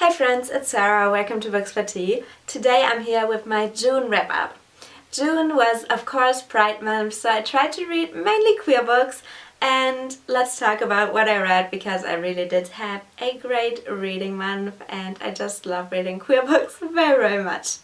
Hi friends, it's Sarah. Welcome to Books for Tea. Today I'm here with my June wrap-up. June was of course Pride Month, so I tried to read mainly queer books, and let's talk about what I read because I really did have a great reading month and I just love reading queer books very, very much.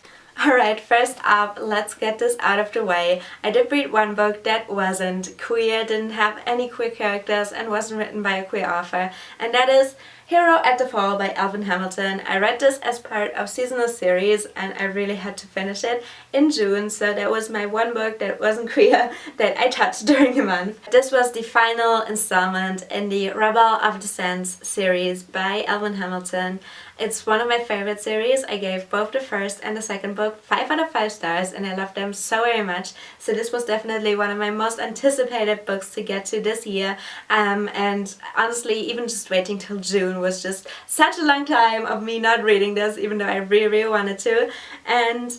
Alright, first up, let's get this out of the way. I did read one book that wasn't queer, didn't have any queer characters and wasn't written by a queer author, and that is Hero at the Fall by Alvin Hamilton. I read this as part of seasonal series and I really had to finish it in June, so that was my one book that wasn't queer that I touched during the month. This was the final installment in the Rebel of the Sands series by Alvin Hamilton. It's one of my favorite series. I gave both the first and the second book 5 out of 5 stars and I loved them so very much. So this was definitely one of my most anticipated books to get to this year. And honestly, even just waiting till June was just such a long time of me not reading this, even though I really, really wanted to. And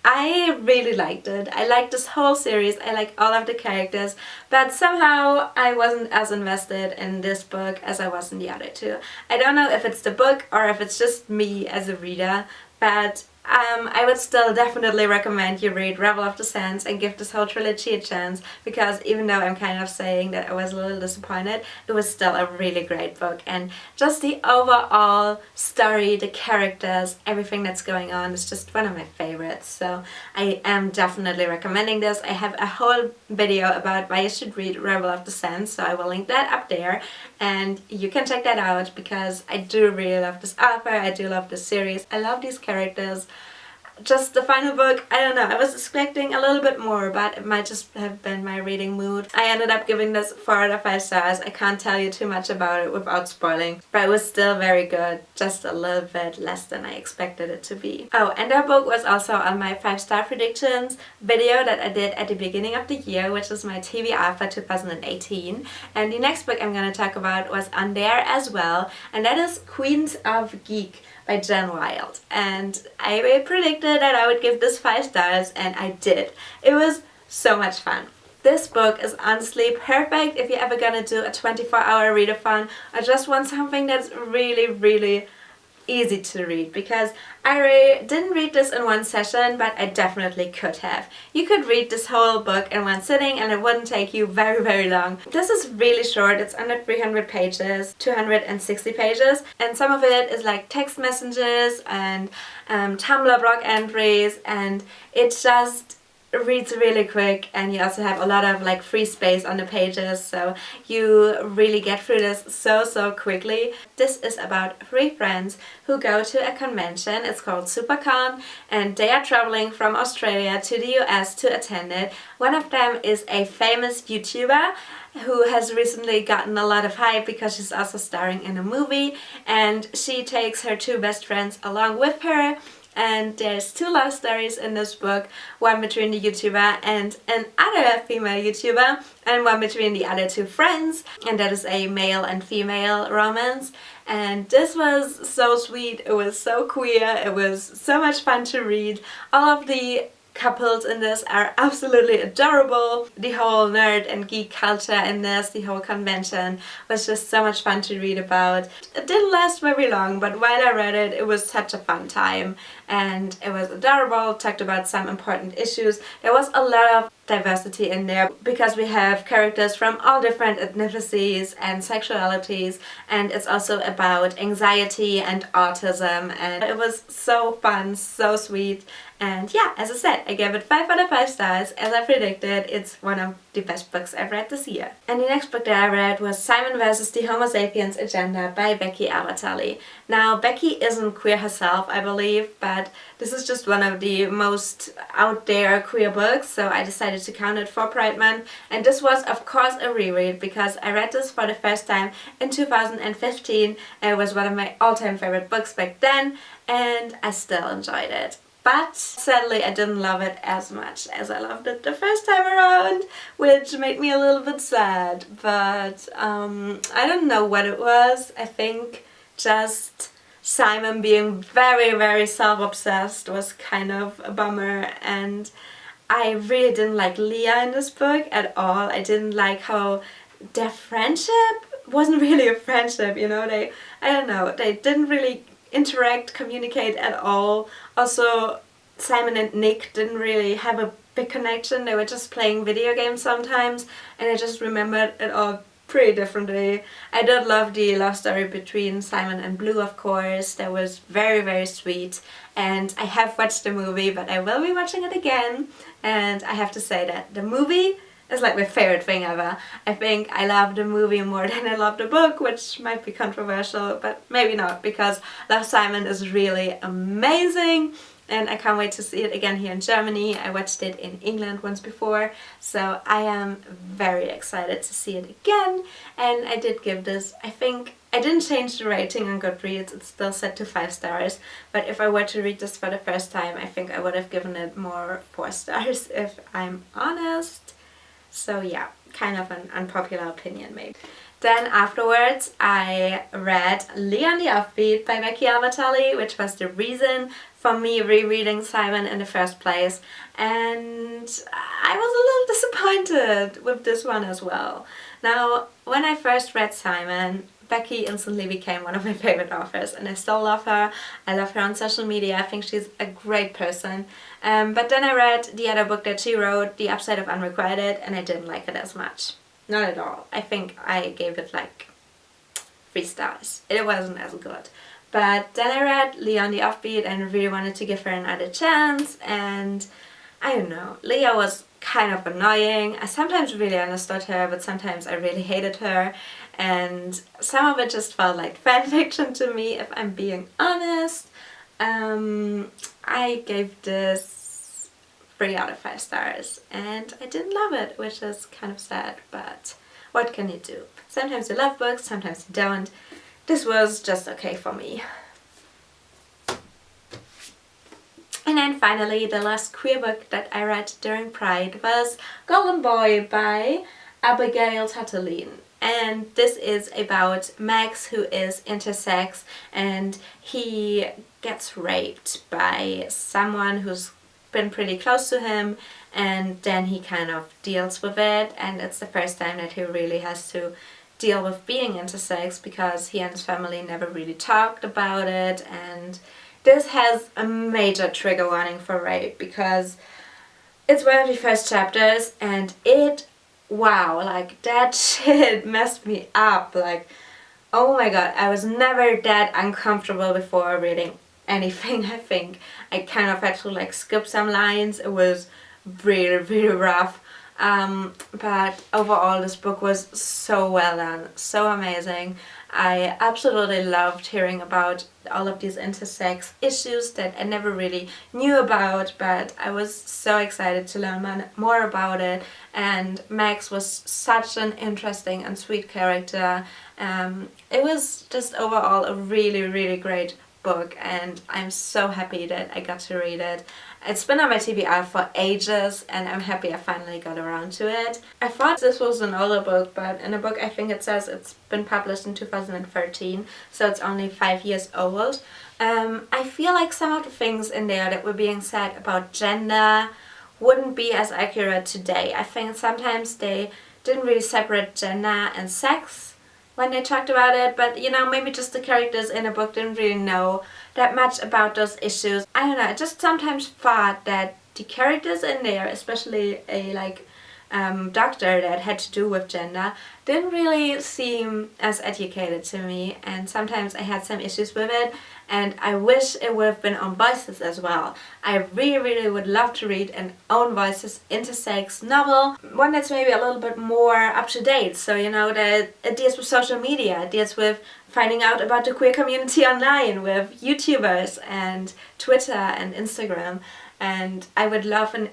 I really liked it. I liked this whole series. I liked all of the characters, but somehow I wasn't as invested in this book as I was in the other two. I don't know if it's the book or if it's just me as a reader, but I would still definitely recommend you read Rebel of the Sands and give this whole trilogy a chance, because even though I'm kind of saying that I was a little disappointed, it was still a really great book, and just the overall story, the characters, everything that's going on is just one of my favorites. So I am definitely recommending this. I have a whole video about why you should read Rebel of the Sands, so I will link that up there and you can check that out, because I do really love this author, I do love this series, I love these characters. Just the final book, I don't know, I was expecting a little bit more, but it might just have been my reading mood. I ended up giving this 4 out of 5 stars. I can't tell you too much about it without spoiling, but it was still very good, just a little bit less than I expected it to be. Oh, and that book was also on my 5-star predictions video that I did at the beginning of the year, which is my TBR for 2018. And the next book I'm going to talk about was on there as well, and that is Queens of Geek by Jen Wilde. And I predicted that I would give this 5 stars, and I did. It was so much fun. This book is honestly perfect if you're ever gonna do a 24-hour readathon or just want something that's really, really easy to read, because I didn't read this in one session, but I definitely could have. You could read this whole book in one sitting and it wouldn't take you very, very long. This is really short. It's under 300 pages, 260 pages, and some of it is like text messages and Tumblr blog entries, and it just reads really quick, and you also have a lot of like free space on the pages, so you really get through this so quickly. This is about 3 friends who go to a convention. It's called SuperCon, and they are traveling from Australia to the US to attend it. One of them is a famous YouTuber who has recently gotten a lot of hype because she's also starring in a movie, and she takes her 2 best friends along with her. And there's 2 love stories in this book, one between the YouTuber and another female YouTuber, and one between the other 2 friends, and that is a male and female romance. And this was so sweet, it was so queer, it was so much fun to read. All of the couples in this are absolutely adorable. The whole nerd and geek culture in this, the whole convention, was just so much fun to read about. It didn't last very long, but while I read it, it was such a fun time, and it was adorable, talked about some important issues. There was a lot of diversity in there, because we have characters from all different ethnicities and sexualities, and it's also about anxiety and autism, and it was so fun, so sweet. And yeah, as I said, I gave it 5 out of 5 stars. As I predicted, it's one of the best books I've read this year. And the next book that I read was Simon vs. the Homo Sapiens Agenda by Becky Albertalli. Now, Becky isn't queer herself, I believe, but this is just one of the most out there queer books, so I decided to count it for Pride Month. And this was, of course, a reread, because I read this for the first time in 2015. It was one of my all-time favorite books back then, and I still enjoyed it. But sadly I didn't love it as much as I loved it the first time around, which made me a little bit sad. But I don't know what it was. I think just Simon being very, very self-obsessed was kind of a bummer, and I really didn't like Leah in this book at all. I didn't like how their friendship wasn't really a friendship, you know, I don't know, they didn't really interact, communicate at all. Also, Simon and Nick didn't really have a big connection. They were just playing video games sometimes, and I just remembered it all pretty differently. I did love the love story between Simon and Blue, of course. That was very, very sweet. And I have watched the movie, but I will be watching it again. And I have to say that the movie is like my favorite thing ever. I think I love the movie more than I love the book, which might be controversial, but maybe not, because Love, Simon is really amazing. And I can't wait to see it again here in Germany. I watched it in England once before, so I am very excited to see it again. And I did give this, I think, I didn't change the rating on Goodreads, it's still set to 5 stars, but if I were to read this for the first time, I think I would have given it more 4 stars, if I'm honest. So yeah, kind of an unpopular opinion maybe. Then afterwards I read Leon the Offbeat by Becky Albertalli, which was the reason for me rereading Simon in the first place, and I was a little disappointed with this one as well. Now, when I first read Simon, Becky instantly became one of my favorite authors, and I still love her. I love her on social media. I think she's a great person. But then I read the other book that she wrote, The Upside of Unrequited, and I didn't like it as much. Not at all. I think I gave it like 3 stars. It wasn't as good. But then I read Leon the Offbeat and really wanted to give her another chance, and I don't know, Leah was kind of annoying. I sometimes really understood her, but sometimes I really hated her, and some of it just felt like fanfiction to me, if I'm being honest. I gave this 3 out of 5 stars, and I didn't love it, which is kind of sad, but what can you do? Sometimes you love books, sometimes you don't. This was just okay for me. And then finally, the last queer book that I read during Pride was Golden Boy by Abigail Tattelin. And this is about Max, who is intersex, and he gets raped by someone who's been pretty close to him, and then he kind of deals with it, and it's the first time that he really has to deal with being intersex, because he and his family never really talked about it. And this has a major trigger warning for rape, because it's one of the first chapters, and wow, like that shit messed me up. Like, oh my god, I was never that uncomfortable before reading anything. I think I kind of had to like skip some lines. It was really, really rough. But overall this book was so well done, so amazing. I absolutely loved hearing about all of these intersex issues that I never really knew about, but I was so excited to learn more about it, and Max was such an interesting and sweet character. It was just overall a really, really great book, and I'm so happy that I got to read it. It's been on my TBR for ages, and I'm happy I finally got around to it. I thought this was an older book, but in the book I think it says it's been published in 2013, so it's only 5 years old. I feel like some of the things in there that were being said about gender wouldn't be as accurate today. I think sometimes they didn't really separate gender and sex when they talked about it, but you know, maybe just the characters in the book didn't really know that much about those issues. I don't know, I just sometimes thought that the characters in there, especially a doctor that had to do with gender, didn't really seem as educated to me, and sometimes I had some issues with it, and I wish it would have been on voices as well. I really, really would love to read an own voices intersex novel, one that's maybe a little bit more up to date, so you know, that it deals with social media, it deals with finding out about the queer community online with YouTubers and Twitter and Instagram, and I would love an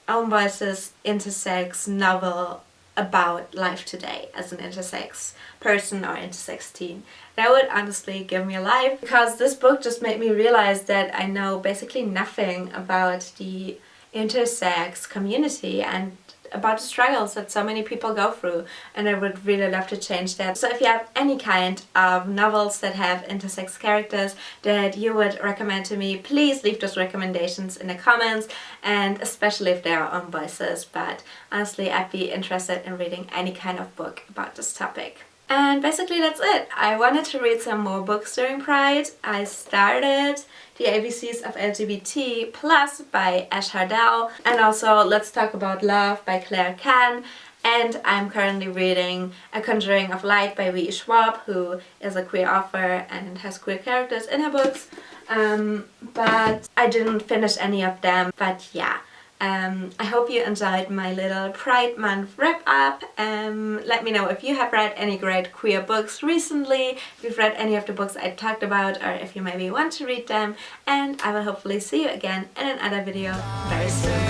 own voices intersex novel about life today as an intersex person or intersex teen. That would honestly give me a life, because this book just made me realize that I know basically nothing about the intersex community and about the struggles that so many people go through, and I would really love to change that. So if you have any kind of novels that have intersex characters that you would recommend to me, please leave those recommendations in the comments, and especially if they are own voices. But honestly, I'd be interested in reading any kind of book about this topic. And basically that's it. I wanted to read some more books during Pride. I started The ABCs of LGBT Plus by Ash Hardell, and also Let's Talk About Love by Claire Kann. And I'm currently reading A Conjuring of Light by V.E. Schwab, who is a queer author and has queer characters in her books. But I didn't finish any of them. But yeah. I hope you enjoyed my little Pride Month wrap-up. Let me know if you have read any great queer books recently, if you've read any of the books I talked about, or if you maybe want to read them. And I will hopefully see you again in another video very soon.